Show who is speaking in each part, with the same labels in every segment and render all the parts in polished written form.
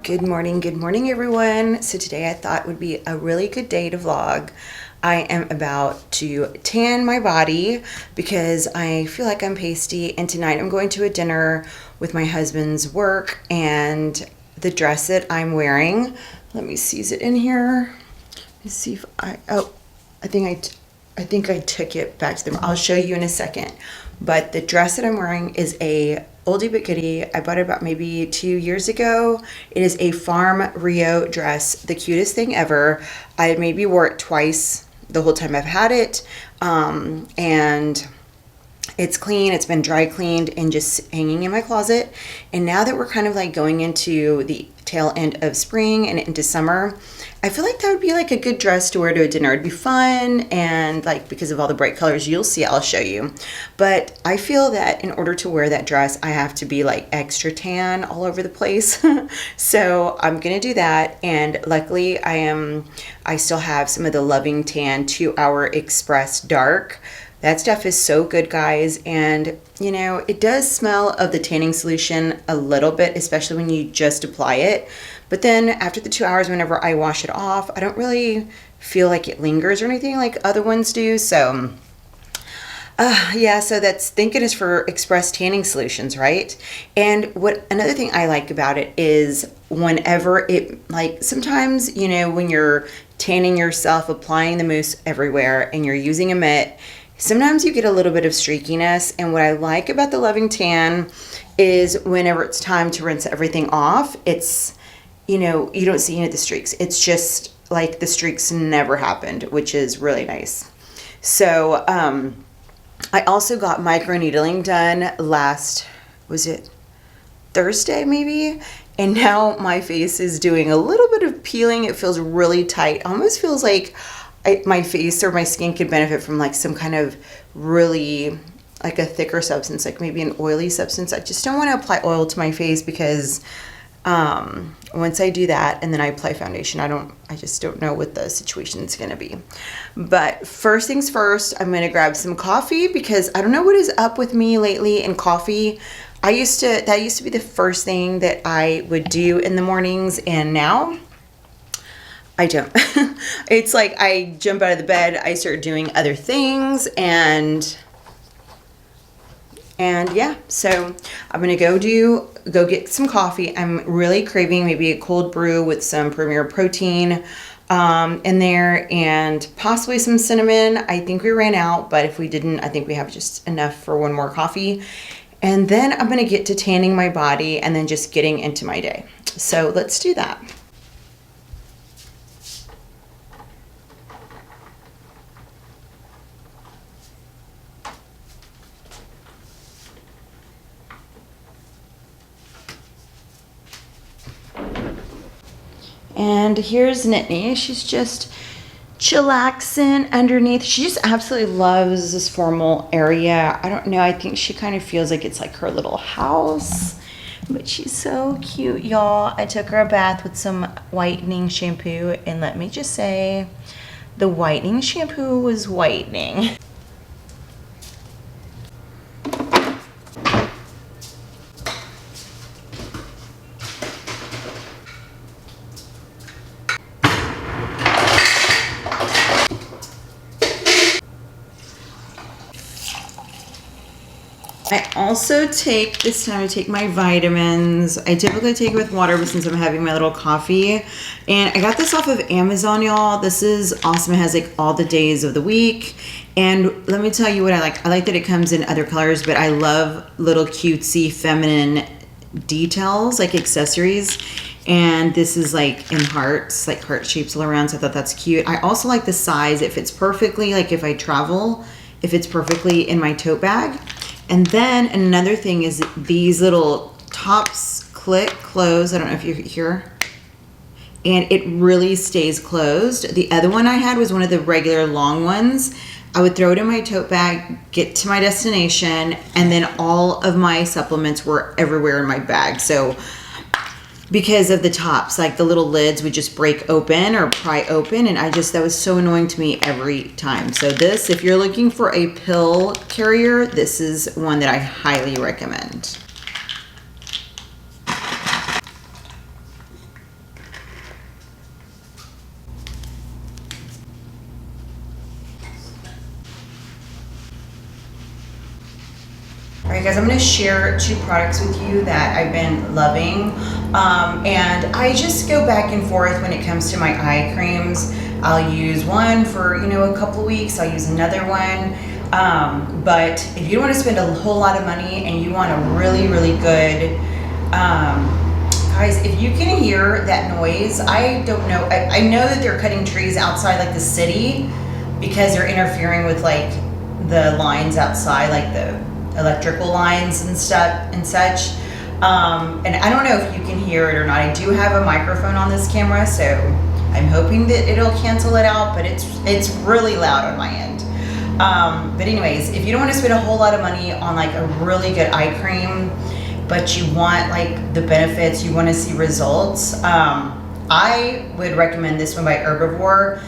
Speaker 1: Good morning everyone. So today I thought would be a really good day to vlog. I am about to tan my body because I feel like I'm pasty, and tonight I'm going to a dinner with my husband's work, and the dress that I'm wearing, let me see, is it in here? Let me see if I think I took it back to them. I'll show you in a second. But the dress that I'm wearing is a oldie but goodie. I bought it about maybe 2 years ago. It is a Farm Rio dress, the cutest thing ever. I maybe wore it twice the whole time I've had it. And it's clean. It's been dry cleaned and just hanging in my closet. And now that we're kind of like going into the tail end of spring and into summer, I feel like that would be like a good dress to wear to a dinner. It'd be fun, and like because of all the bright colors, you'll see, I'll show you. But I feel that in order to wear that dress, I have to be like extra tan all over the place. So I'm gonna do that, and luckily I still have some of the Loving Tan 2-Hour Express Dark. That stuff is so good, guys, and you know, it does smell of the tanning solution a little bit, especially when you just apply it. But then after the 2 hours, whenever I wash it off, I don't really feel like it lingers or anything like other ones do. So yeah, so that's, thank goodness for Express tanning solutions, right? And what another thing I like about it is whenever it, like sometimes, you know, when you're tanning yourself, applying the mousse everywhere and you're using a mitt, sometimes you get a little bit of streakiness. And what I like about the Loving Tan is whenever it's time to rinse everything off, it's, you know, you don't see any of the streaks. It's just like the streaks never happened, which is really nice. So I also got micro needling done last, was it Thursday maybe? And now my face is doing a little bit of peeling. It feels really tight. Almost feels like my face or my skin could benefit from like some kind of really like a thicker substance, like maybe an oily substance. I just don't want to apply oil to my face because once I do that and then I apply foundation, I just don't know what the situation is going to be. But first things first, I'm going to grab some coffee because I don't know what is up with me lately in coffee. That used to be the first thing that I would do in the mornings, and now I don't. It's like I jump out of the bed, I start doing other things, and yeah, so I'm gonna go get some coffee. I'm really craving maybe a cold brew with some Premier Protein in there, and possibly some cinnamon. I think we ran out, but if we didn't, I think we have just enough for one more coffee. And then I'm gonna get to tanning my body and then just getting into my day. So let's do that. And here's Nittany. She's just chillaxing underneath. She just absolutely loves this formal area. I don't know, I think she kind of feels like it's like her little house. But she's so cute, y'all. I took her a bath with some whitening shampoo, and let me just say, the whitening shampoo was whitening. I also take this time to take my vitamins. I typically take it with water, but since I'm having my little coffee, and I got this off of Amazon, y'all. This is awesome. It has like all the days of the week, and let me tell you what I like. I like that it comes in other colors, but I love little cutesy feminine details, like accessories. And this is like in hearts, like heart shapes all around, so I thought that's cute. I also like the size. It fits perfectly, like if I travel, it fits perfectly in my tote bag. And then another thing is these little tops click close. I don't know if you hear. And it really stays closed. The other one I had was one of the regular long ones. I would throw it in my tote bag, get to my destination, and then all of my supplements were everywhere in my bag. So because of the tops, like the little lids would just break open or pry open, and that was so annoying to me every time. So this, if you're looking for a pill carrier, this is one that I highly recommend. Okay, guys, I'm going to share 2 products with you that I've been loving. And I just go back and forth when it comes to my eye creams. I'll use one for, a couple of weeks. I'll use another one. But if you don't want to spend a whole lot of money and you want a really, really good, guys, if you can hear that noise, I don't know. I know that they're cutting trees outside like the city because they're interfering with like the lines outside, like the electrical lines and stuff and such. And I don't know if you can hear it or not. I do have a microphone on this camera, so I'm hoping that it'll cancel it out, but it's really loud on my end. But anyways, if you don't want to spend a whole lot of money on like a really good eye cream, but you want like the benefits, you want to see results, I would recommend this one by Herbivore.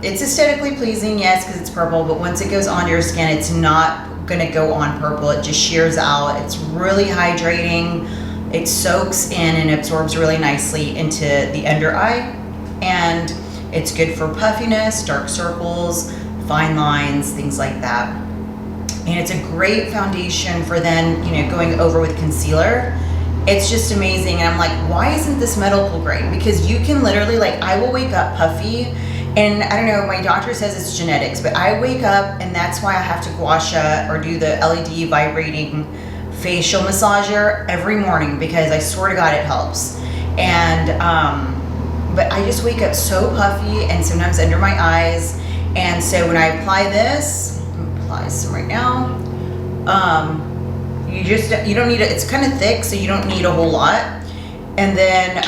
Speaker 1: It's aesthetically pleasing, yes, because it's purple, but once it goes onto your skin, it's not going to go on purple. It just shears out. It's really hydrating. It soaks in and absorbs really nicely into the under eye, and it's good for puffiness, dark circles, fine lines, things like that. And it's a great foundation for then, going over with concealer. It's just amazing. And I'm like, why isn't this medical grade? Because you can literally, like, I will wake up puffy, and I don't know, my doctor says it's genetics, but I wake up and that's why I have to gua sha or do the LED vibrating facial massager every morning, because I swear to God it helps. And, but I just wake up so puffy and sometimes under my eyes. And so when I apply this, I'm gonna apply some right now. You don't need it. It's kind of thick, so you don't need a whole lot. And then,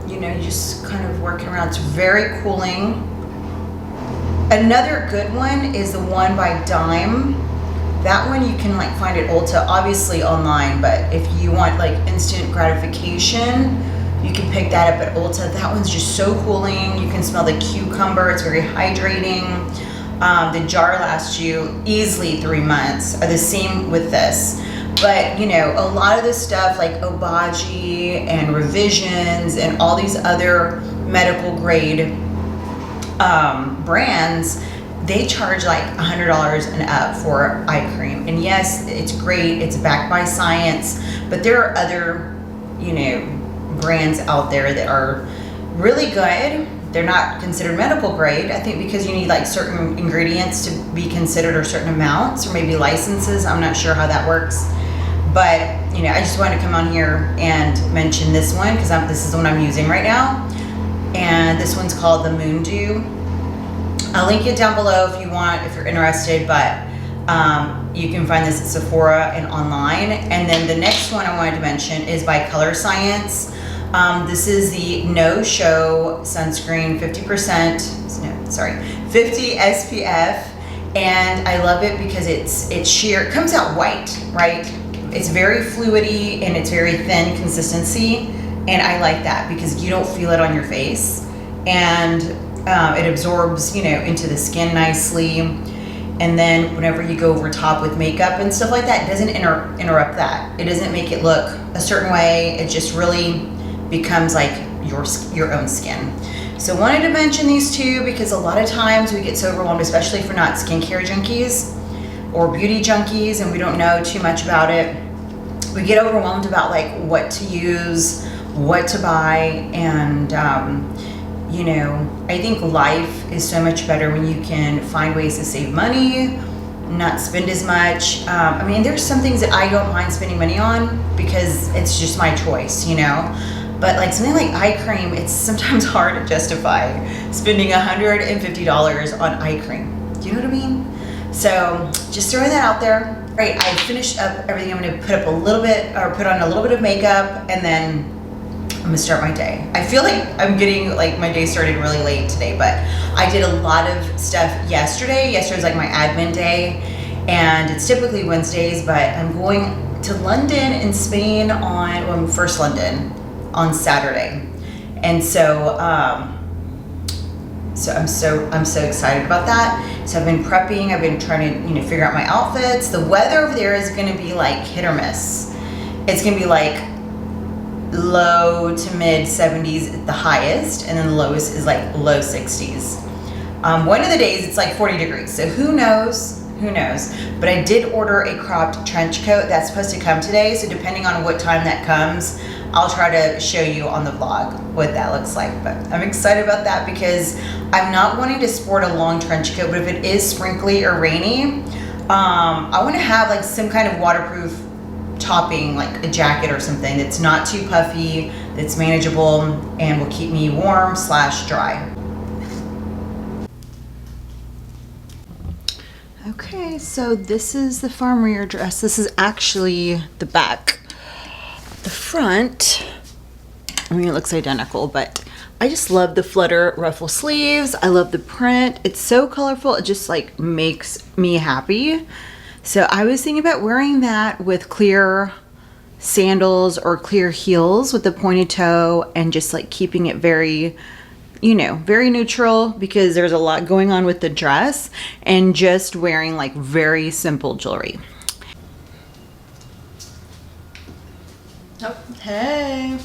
Speaker 1: you just kind of working around. It's very cooling. Another good one is the one by Dime. That one you can like find at Ulta, obviously online, but if you want like instant gratification, you can pick that up at Ulta. That one's just so cooling. You can smell the cucumber. It's very hydrating. The jar lasts you easily 3 months. The same with this. But, a lot of this stuff like Obagi and Revisions and all these other medical grade brands, they charge like $100 and up for eye cream. And yes, it's great. It's backed by science. But there are other, brands out there that are really good. They're not considered medical grade, I think, because you need like certain ingredients to be considered, or certain amounts, or maybe licenses. I'm not sure how that works. But, I just wanted to come on here and mention this one because this is the one I'm using right now. And this one's called the Moon Dew. I'll link it down below if you want, if you're interested, but you can find this at Sephora and online. And then the next one I wanted to mention is by Color Science. This is the No Show sunscreen, 50 SPF. And I love it because it's sheer. It comes out white, right? It's very fluidy and it's very thin consistency. And I like that because you don't feel it on your face. And it absorbs, into the skin nicely. And then whenever you go over top with makeup and stuff like that, it doesn't interrupt that. It doesn't make it look a certain way. It just really becomes like your own skin. So wanted to mention these two because a lot of times we get so overwhelmed, especially if we're not skincare junkies or beauty junkies and we don't know too much about it. We get overwhelmed about like what to use, what to buy, and I think life is so much better when you can find ways to save money, not spend as much. There's some things that I don't mind spending money on because it's just my choice, But like something like eye cream, it's sometimes hard to justify spending $150 on eye cream. Do you know what I mean? So just throwing that out there. All right, I finished up everything. I'm gonna put on a little bit of makeup, and then I'm gonna start my day. I feel like I'm getting like my day started really late today, but I did a lot of stuff yesterday. Yesterday was like my admin day, and it's typically Wednesdays, but I'm going to London in Spain first London on Saturday. And so I'm so excited about that. So I've been prepping, I've been trying to, figure out my outfits. The weather over there is gonna be like hit or miss. It's gonna be like low to mid 70s at the highest, and then the lowest is like low 60s. One of the days it's like 40 degrees. So who knows who knows? But I did order a cropped trench coat that's supposed to come today. So depending on what time that comes, I'll try to show you on the vlog what that looks like. But I'm excited about that because I'm not wanting to sport a long trench coat, but if it is sprinkly or rainy, I want to have like some kind of waterproof topping, like a jacket or something that's not too puffy, that's manageable, and will keep me warm / dry. Okay, so this is the farm rear dress. This is actually the back. The front, I mean, it looks identical, but I just love the flutter ruffle sleeves. I love the print. It's so colorful. It just like makes me happy. So I was thinking about wearing that with clear sandals or clear heels with the pointed toe and just like keeping it very, you know, very neutral because there's a lot going on with the dress, and just wearing like very simple jewelry. Oh, hey.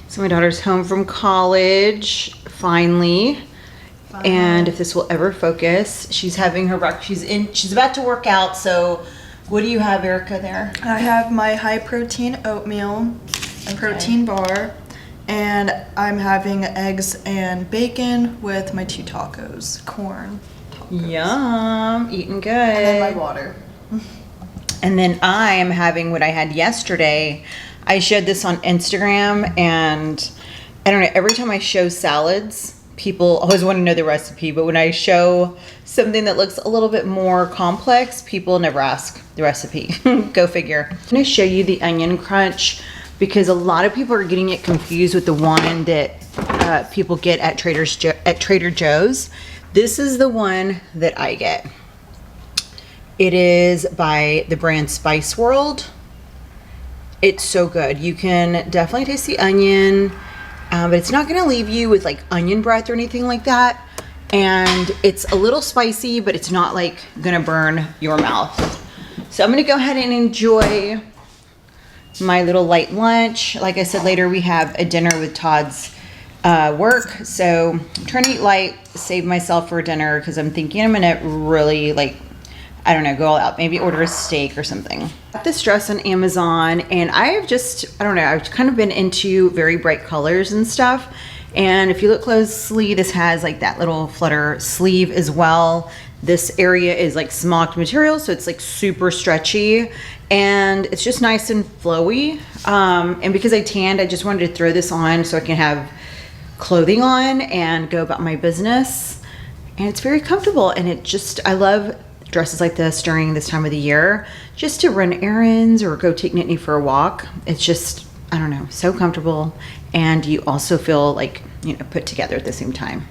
Speaker 1: So my daughter's home from college, finally. And if this will ever focus, she's having her breakfast. She's about to work out. So what do you have, Erica, there?
Speaker 2: I have my high protein oatmeal, a protein bar, and I'm having eggs and bacon with my 2 tacos, corn tacos.
Speaker 1: Yum, eating good.
Speaker 2: And then my water.
Speaker 1: And then I am having what I had yesterday. I showed this on Instagram, and I don't know, every time I show salads, people always want to know the recipe, but when I show something that looks a little bit more complex, people never ask the recipe. Go figure. I'm going to show you the onion crunch because a lot of people are getting it confused with the one that people get at Trader Joe's. This is the one that I get. It is by the brand Spice World. It's so good. You can definitely taste the onion, but it's not gonna leave you with like onion breath or anything like that. And it's a little spicy, but it's not like gonna burn your mouth. So I'm gonna go ahead and enjoy my little light lunch. Like I said, later we have a dinner with Todd's work. So I'm trying to eat light, save myself for dinner because I'm thinking I'm gonna really like, I don't know, go all out. Maybe order a steak or something. Got this dress on Amazon, and I have just, I don't know, I've kind of been into very bright colors and stuff. And if you look closely, this has like that little flutter sleeve as well. This area is like smocked material, so it's like super stretchy, and it's just nice and flowy. And because I tanned, I just wanted to throw this on so I can have clothing on and go about my business. And it's very comfortable, and it just, I love dresses like this during this time of the year, just to run errands or go take Nittany for a walk. It's just, I don't know, so comfortable, and you also feel like, you know, put together at the same time.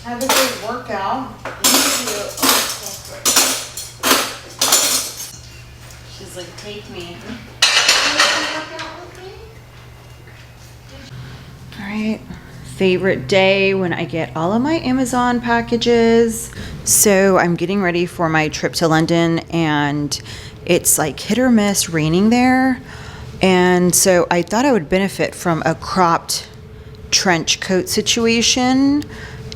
Speaker 1: Have a good workout. She's like, take me. All right, favorite day when I get all of my Amazon packages. So I'm getting ready for my trip to London, and it's like hit or miss raining there. And so I thought I would benefit from a cropped trench coat situation.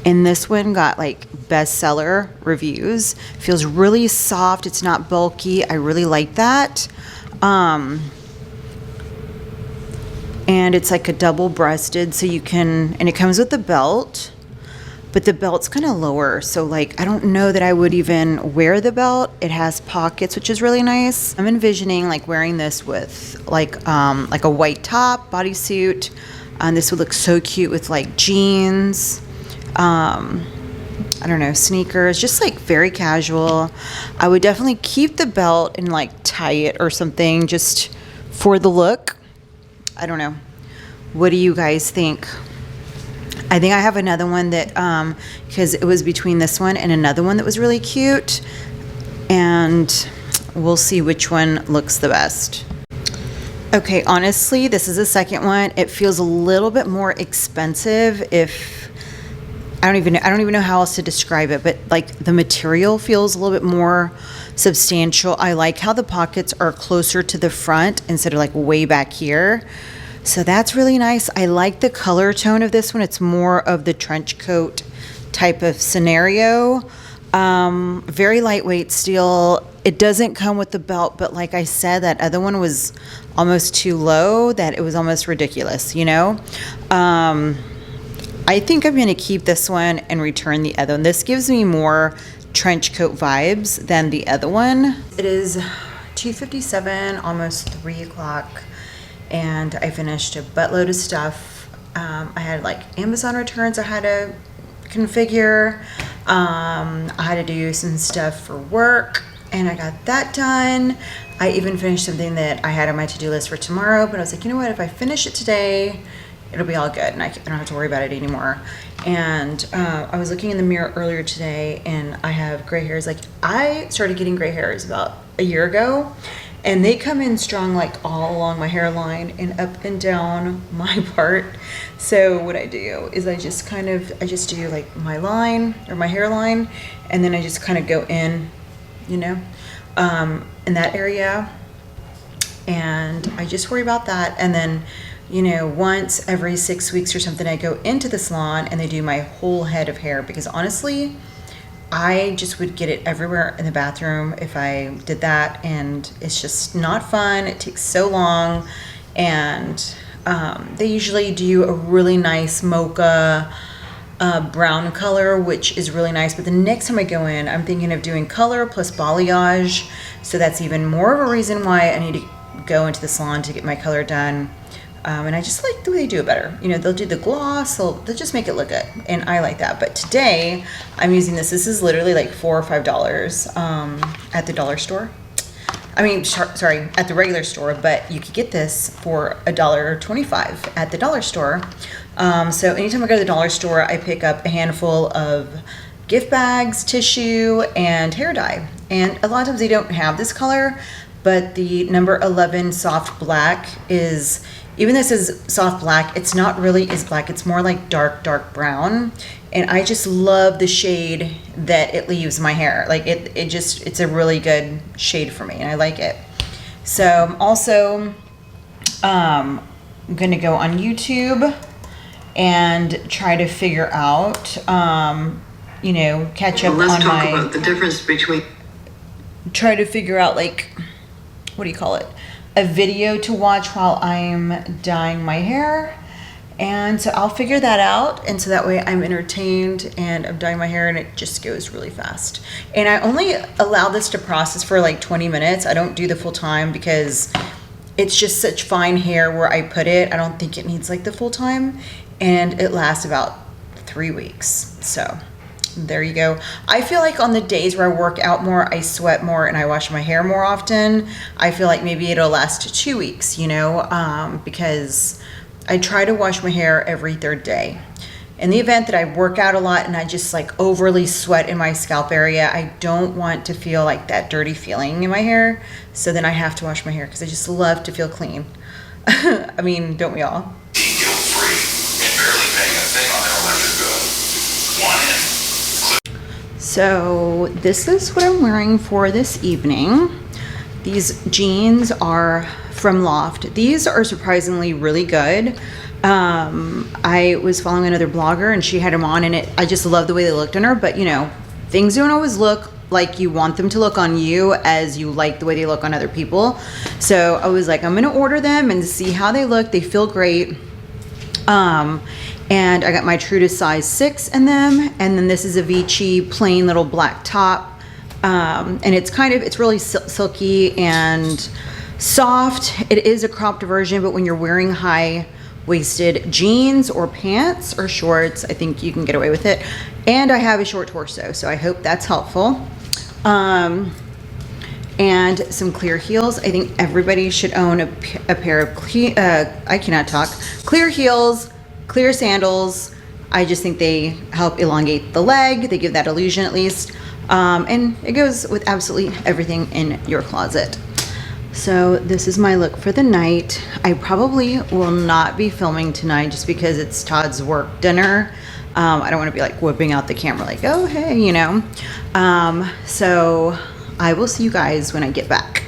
Speaker 1: And this one got like bestseller reviews. Feels really soft. It's not bulky. I really like that. And it's like a double breasted, so you can, and it comes with the belt, but the belt's kind of lower. So like, I don't know that I would even wear the belt. It has pockets, which is really nice. I'm envisioning like wearing this with like a white top, bodysuit. And this would look so cute with like jeans. I don't know, sneakers, just like very casual. I would definitely keep the belt and like tie it or something just for the look. I don't know. What do you guys think? I think I have another one that, because it was between this one and another one that was really cute. And we'll see which one looks the best. Okay, honestly, this is the second one. It feels a little bit more expensive if I don't even know how else to describe it, but like the material feels a little bit more substantial. I like how the pockets are closer to the front instead of like way back here. So that's really nice. I like the color tone of this one. It's more of the trench coat type of scenario. Very lightweight steel. It doesn't come with the belt, but like I said, that other one was almost too low that it was almost ridiculous, you know? I think I'm going to keep this one and return the other one. This gives me more trench coat vibes than the other one. It is 2:57, almost 3 o'clock, and I finished a buttload of stuff. I had like Amazon returns I had to configure. I had to do some stuff for work, and I got that done. I even finished something that I had on my to-do list for tomorrow, but I was like, you know what, if I finish it today, it'll be all good, and I don't have to worry about it anymore. And I was looking in the mirror earlier today, and I have gray hairs. Like, I started getting gray hairs about a year ago, and they come in strong, like all along my hairline and up and down my part. So what I do is I just do like my line or my hairline, and then I just kind of go in, you know, in that area, and I just worry about that. And then, you know, once every 6 weeks or something, I go into the salon and they do my whole head of hair, because honestly, I just would get it everywhere in the bathroom if I did that, and it's just not fun. It takes so long, and they usually do a really nice mocha brown color, which is really nice. But the next time I go in, I'm thinking of doing color plus balayage, so that's even more of a reason why I need to go into the salon to get my color done. And I just like the way they do it better. You know, they'll do the gloss, they'll just make it look good, and I like that. But today, I'm using this. This is literally like $4 or $5 at the dollar store. I mean, sorry, at the regular store, but you could get this for $1.25 at the dollar store. So anytime I go to the dollar store, I pick up a handful of gift bags, tissue, and hair dye. And a lot of times they don't have this color, but the number 11 soft black is, even this is soft black, it's not really as black. It's more like dark brown. And I just love the shade that it leaves my hair. Like it's a really good shade for me, and I like it. So I'm also going to go on YouTube and try to figure out, you know, catch up on my...
Speaker 3: Let's talk about the difference between...
Speaker 1: Try to figure out, like, what do you call it? A video to watch while I'm dyeing my hair. And so I'll figure that out, and so that way I'm entertained and I'm dyeing my hair, and it just goes really fast. And I only allow this to process for like 20 minutes. I don't do the full time because it's just such fine hair where I put it. I don't think it needs like the full time, and it lasts about 3 weeks. So there you go. I feel like on the days where I work out more, I sweat more, and I wash my hair more often, I feel like maybe it'll last 2 weeks, you know, because I try to wash my hair every third day. In the event that I work out a lot and I just like overly sweat in my scalp area, I don't want to feel like that dirty feeling in my hair. So then I have to wash my hair because I just love to feel clean. I mean, don't we all?
Speaker 4: Guilt-free and barely paying a thing on their electric bill. 1 in.
Speaker 1: So this is what I'm wearing for this evening. These jeans are from Loft. These are surprisingly really good. I was following another blogger and she had them on, and I just love the way they looked on her. But you know, things don't always look like you want them to look on you as you like the way they look on other people. So I was like, I'm gonna order them and see how they look. They feel great. And I got my true to size 6 in them. And then this is a Vici plain little black top. And it's really silky and soft. It is a cropped version, but when you're wearing high-waisted jeans or pants or shorts, I think you can get away with it. And I have a short torso, so I hope that's helpful. And some clear heels. I think everybody should own a pair of clear heels, clear sandals. I just think they help elongate the leg. They give that illusion at least. And it goes with absolutely everything in your closet. So this is my look for the night. I probably will not be filming tonight just because it's Todd's work dinner. I don't want to be like whipping out the camera like, oh, hey, you know. So I will see you guys when I get back.